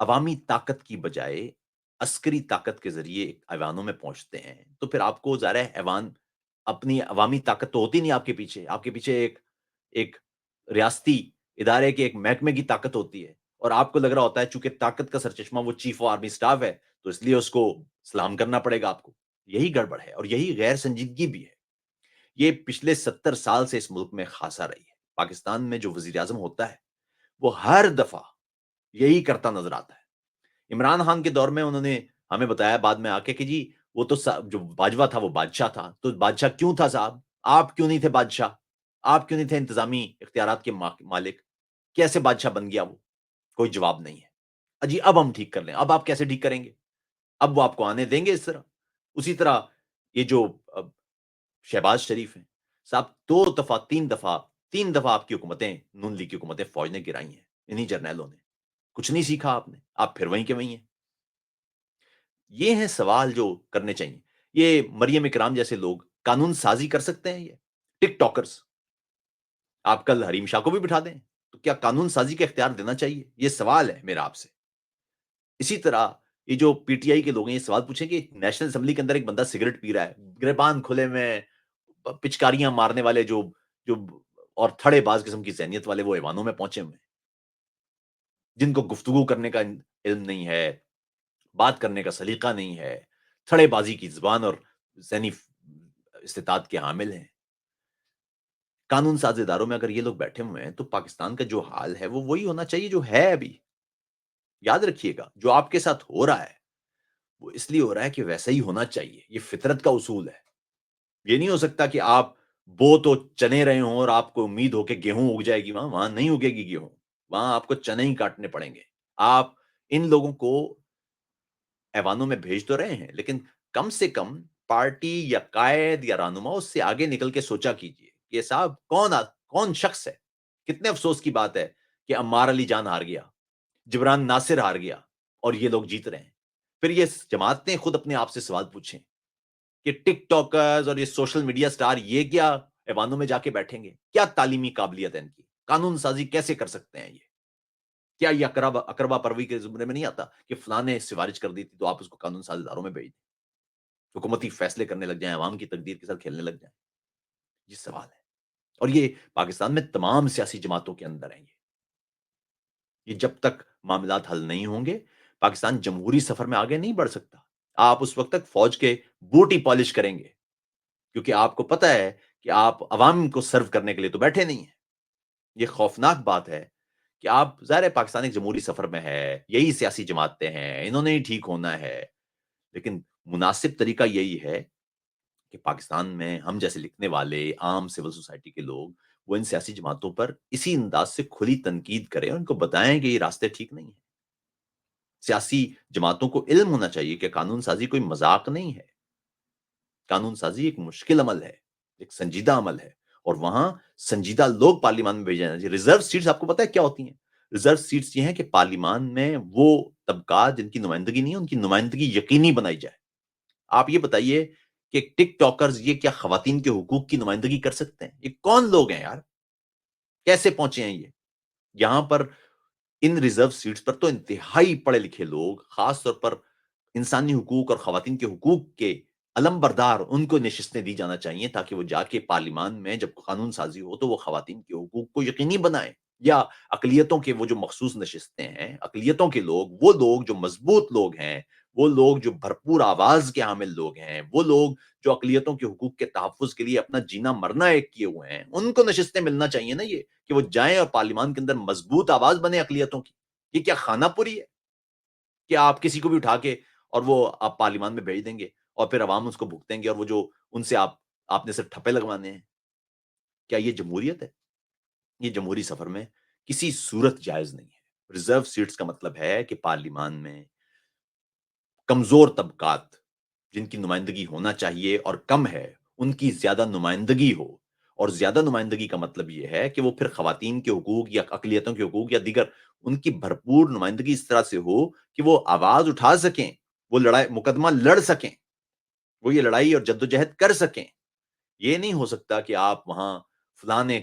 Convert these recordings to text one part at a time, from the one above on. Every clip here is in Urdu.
عوامی طاقت کی بجائے عسکری طاقت کے ذریعے ایوانوں میں پہنچتے ہیں، تو پھر آپ کو ظاہر ہے ایوان اپنی عوامی طاقت تو ہوتی نہیں آپ کے پیچھے ایک ریاستی ادارے کے ایک محکمے کی طاقت ہوتی ہے، اور آپ کو لگ رہا ہوتا ہے چونکہ طاقت کا سرچشمہ وہ چیف آف آرمی اسٹاف ہے، تو اس لیے اس کو سلام کرنا پڑے گا آپ کو۔ یہی گڑبڑ ہے اور یہی غیر سنجیدگی بھی ہے۔ یہ پچھلے 70 سال سے اس ملک میں خاصا رہی ہے۔ پاکستان میں جو وزیر اعظم ہوتا ہے وہ ہر دفعہ یہی کرتا نظر آتا ہے۔ عمران خان کے دور میں انہوں نے ہمیں بتایا بعد میں آ کے کہ جی وہ تو جو باجوہ تھا وہ بادشاہ تھا، تو بادشاہ کیوں تھا صاحب؟ آپ کیوں نہیں تھے بادشاہ؟ آپ کیوں نہیں تھے انتظامی اختیارات کے مالک؟ کیسے بادشاہ بن گیا وہ؟ کوئی جواب نہیں ہے۔ اجی اب ہم ٹھیک کر لیں، اب آپ کیسے ٹھیک کریں گے؟ اب وہ آپ کو آنے دیں گے اس طرح؟ اسی طرح یہ جو شہباز شریف ہیں صاحب، 2 دفعہ 3 دفعہ 3 دفعہ آپ کی حکومتیں، نون لیگ کی حکومتیں فوج نے گرائی ہیں، انہی جرنیلوں نے۔ کچھ نہیں سیکھا آپ نے، آپ پھر وہیں کے وہیں ہیں۔ یہ ہیں سوال جو کرنے چاہیے۔ یہ مریم اکرام جیسے لوگ قانون سازی کر سکتے ہیں؟ یہ ٹک ٹاکرز، آپ کل حریم شاہ کو بھی بٹھا دیں تو کیا قانون سازی کا اختیار دینا چاہیے؟ یہ سوال ہے میرا آپ سے۔ اسی طرح یہ جو پی ٹی آئی کے لوگ ہیں یہ سوال پوچھیں کہ نیشنل اسمبلی کے اندر ایک بندہ سگریٹ پی رہا ہے، گریبان کھلے میں پچکاریاں مارنے والے جو اور تھڑے باز قسم کی ذہنیت والے وہ ایوانوں میں پہنچے ہوئے ہیں، جن کو گفتگو کرنے کا علم نہیں ہے، بات کرنے کا سلیقہ نہیں ہے، تھڑے بازی کی زبان اور ذہنی استطاعت کے حامل ہیں۔ قانون ساز اداروں میں اگر یہ لوگ بیٹھے ہوئے ہیں تو پاکستان کا جو حال ہے وہ وہی ہونا چاہیے جو ہے ابھی۔ یاد رکھیے گا جو آپ کے ساتھ ہو رہا ہے وہ اس لیے ہو رہا ہے کہ ویسا ہی ہونا چاہیے، یہ فطرت کا اصول ہے۔ یہ نہیں ہو سکتا کہ آپ بو تو چنے رہے ہوں اور آپ کو امید ہو کہ گیہوں اگ جائے گی، وہاں وہاں نہیں اگے گی گیہوں، وہاں آپ کو چنے ہی کاٹنے پڑیں گے۔ آپ ان لوگوں کو ایوانوں میں بھیج تو رہے ہیں لیکن کم سے کم پارٹی یا قائد یا رہنما اس سے آگے نکل کے سوچا کیجئے کہ صاحب کون شخص ہے؟ کتنے افسوس کی بات ہے کہ عمار علی جان ہار گیا، جبران ناصر ہار گیا اور یہ لوگ جیت رہے ہیں۔ پھر یہ جماعتیں خود اپنے آپ سے سوال پوچھیں کہ ٹک ٹاکرز اور یہ سوشل میڈیا سٹار یہ کیا ایوانوں میں جا کے بیٹھیں گے؟ کیا تعلیمی قابلیت ہے ان کی؟ قانون سازی کیسے کر سکتے ہیں یہ؟ کیا یہ اقربا پروی کے زمرے میں نہیں آتا کہ فلاں نے سفارش کر دی تھی تو آپ اس کو قانون ساز اداروں میں بھیج دیں، حکومتی فیصلے کرنے لگ جائیں، عوام کی تقدیر کے ساتھ کھیلنے لگ جائیں؟ یہ سوال ہے اور یہ پاکستان میں تمام سیاسی جماعتوں کے اندر ہیں۔ یہ جب تک معاملات حل نہیں ہوں گے پاکستان جمہوری سفر میں آگے نہیں بڑھ سکتا۔ آپ اس وقت تک فوج کے بوٹ ہی پالش کریں گے کیونکہ آپ کو پتا ہے کہ آپ عوام کو سرو کرنے کے لیے تو بیٹھے نہیں ہیں۔ یہ خوفناک بات ہے کہ آپ ظاہر ہے پاکستان ایک جمہوری سفر میں ہے، یہی سیاسی جماعتیں ہیں، انہوں نے ہی ٹھیک ہونا ہے، لیکن مناسب طریقہ یہی ہے کہ پاکستان میں ہم جیسے لکھنے والے عام سول سوسائٹی کے لوگ وہ ان سیاسی جماعتوں پر اسی انداز سے کھلی تنقید کریں اور ان کو بتائیں کہ یہ راستے ٹھیک نہیں ہیں۔ سیاسی جماعتوں کو علم ہونا چاہیے کہ قانون سازی کوئی مذاق نہیں ہے، قانون سازی ایک مشکل عمل ہے، ایک سنجیدہ عمل ہے اور وہاں سنجیدہ لوگ پارلیمان میں بھیجے جانا چاہیے۔ ریزرو سیٹس آپ کو پتا ہے کیا ہوتی ہیں؟ ریزرو سیٹس یہ ہیں کہ پارلیمان میں وہ طبقات جن کی نمائندگی نہیں ہے ان کی نمائندگی یقینی بنائی جائے۔ آپ یہ بتائیے کہ ٹک ٹاکرز یہ کیا خواتین کے حقوق کی نمائندگی کر سکتے ہیں؟ یہ کون لوگ ہیں یار؟ کیسے پہنچے ہیں یہ؟ یہاں پر ان ریزرو سیٹس پر تو انتہائی پڑھے لکھے لوگ، خاص طور پر انسانی حقوق اور خواتین کے حقوق کے علم بردار، ان کو نشستیں دی جانا چاہیے تاکہ وہ جا کے پارلیمان میں جب قانون سازی ہو تو وہ خواتین کے حقوق کو یقینی بنائیں۔ یا اقلیتوں کے وہ جو مخصوص نشستیں ہیں، اقلیتوں کے لوگ، وہ لوگ جو مضبوط لوگ ہیں، وہ لوگ جو بھرپور آواز کے حامل لوگ ہیں، وہ لوگ جو اقلیتوں کے حقوق کے تحفظ کے لیے اپنا جینا مرنا ایک کیے ہوئے ہیں، ان کو نشستیں ملنا چاہیے نا یہ کہ وہ جائیں اور پارلیمان کے اندر مضبوط آواز بنے اقلیتوں کی۔ یہ کیا خانہ پوری ہے کہ آپ کسی کو بھی اٹھا کے اور وہ آپ پارلیمان میں بھیج دیں گے اور پھر عوام اس کو بھگتیں گے اور وہ جو ان سے آپ نے صرف ٹھپے لگوانے ہیں؟ کیا یہ جمہوریت ہے؟ یہ جمہوری سفر میں کسی صورت جائز نہیں ہے۔ ریزرو سیٹس کا مطلب ہے کہ پارلیمان میں کمزور طبقات جن کی نمائندگی ہونا چاہیے اور کم ہے ان کی زیادہ نمائندگی ہو، اور زیادہ نمائندگی کا مطلب یہ ہے کہ وہ پھر خواتین کے حقوق یا اقلیتوں کے حقوق یا دیگر ان کی بھرپور نمائندگی اس طرح سے ہو کہ وہ آواز اٹھا سکیں، وہ لڑائی مقدمہ لڑ سکیں، وہ یہ لڑائی اور جدوجہد کر سکیں۔ یہ نہیں ہو سکتا کہ آپ وہاں فلاں نے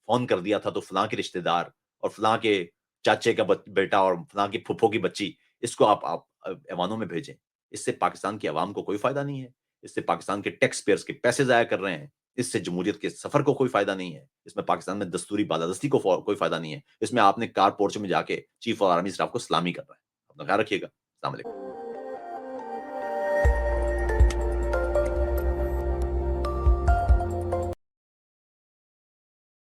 فون کر دیا تھا تو فلاں کے رشتہ دار اور فلاں کے چاچے کا بیٹا اور فلاں کی پھپھو کی بچی اس کو آپ ایوانوں میں بھیجیں۔ اس سے پاکستان کی عوام کو کوئی فائدہ نہیں ہے، اس سے پاکستان کے ٹیکس پیئرز کے پیسے ضائع کر رہے ہیں، اس سے جمہوریت کے سفر کو کوئی فائدہ نہیں ہے، اس میں پاکستان میں دستوری بالادستی کو کوئی فائدہ نہیں ہے، اس میں آپ نے کار پورچے میں جا کے چیف آف آرمی اسٹاف کو سلامی کرنا ہے۔ اپنا خیال رکھیے گا۔ السلام علیکم۔